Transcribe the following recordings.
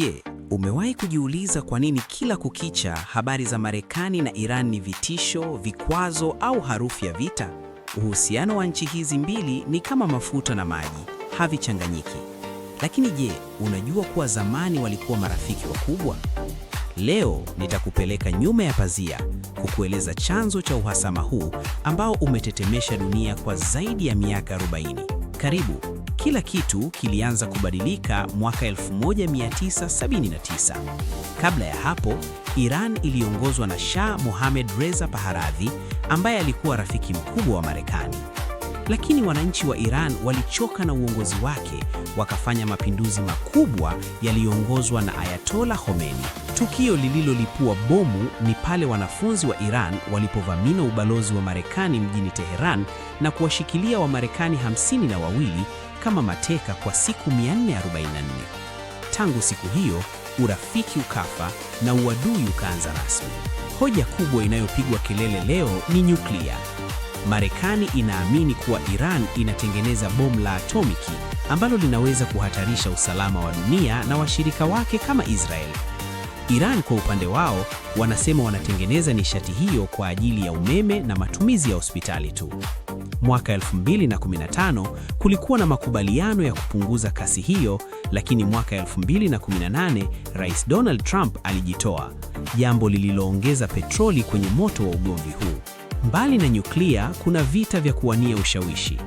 Je, umewahi kujiuliza kwa nini kila kukicha habari za Marekani na Iran ni vitisho, vikwazo au harufu ya vita? Uhusiano wa nchi hizi mbili ni kama mafuta na maji, havichanganyiki. Lakini je, unajua kuwa zamani walikuwa marafiki wakubwa? Leo nitakupeleka nyuma ya pazia, kukueleza chanzo cha uhasama huu ambao umetetemesha dunia kwa zaidi ya miaka 40. Karibu. Kila kitu kilianza kubadilika mwaka 1979. Kabla ya hapo, Iran iliongozwa na Shah Mohammad Reza Pahlavi ambaye alikuwa rafiki mkubwa wa Marekani. Lakini wananchi wa Iran walichoka na uongozi wake, wakafanya mapinduzi makubwa yaliyoongozwa na Ayatollah Khomeini. Tukio lililolipua bomu ni pale wanafunzi wa Iran walipovamia ubalozi wa Marekani mjini Teheran na kuwashikilia Wamarekani 52 kama mateka kwa siku 444. Tangu siku hiyo, urafiki ukafa na uadui ukaanza rasmi. Hoja kubwa inayopigwa kelele leo ni nyuklia. Marekani inaamini kuwa Iran inatengeneza bomu la atomiki ambalo linaweza kuhatarisha usalama wa dunia na washirika wake kama Israel. Iran kwa upande wao wanasema wanatengeneza nishati hiyo kwa ajili ya umeme na matumizi ya hospitali tu. Mwaka 2015 kulikuwa na makubaliano ya kupunguza kasi hiyo, lakini mwaka 2018 Rais Donald Trump alijitoa, jambo lililoongeza petroli kwenye moto wa ugomvi huu. Mbali na nyuklia, kuna vita vya kuwania ushawishi.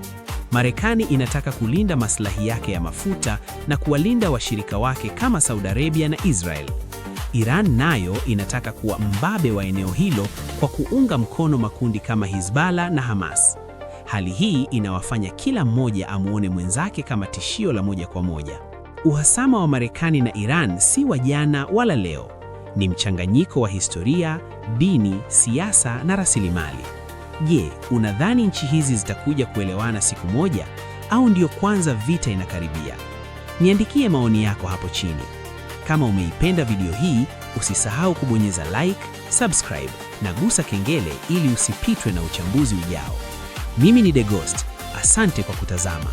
Marekani inataka kulinda maslahi yake ya mafuta na kuwalinda washirika wake kama Saudi Arabia na Israel. Iran nayo inataka kuwa mbabe wa eneo hilo kwa kuunga mkono makundi kama Hezbollah na Hamas. Hali hii inawafanya kila mmoja amuone mwenzake kama tishio la moja kwa moja. Uhasama wa Marekani na Iran si wa jana wala leo. Ni mchanganyiko wa historia, dini, siasa na rasilimali. Je, unadhani nchi hizi zitakuja kuelewana siku moja au ndio kwanza vita inakaribia? Niandikie maoni yako hapo chini. Kama umeipenda video hii, usisahau kubonyeza like, subscribe na gusa kengele ili usipitwe na uchambuzi ujao. Mimi ni The Ghost. Asante kwa kutazama.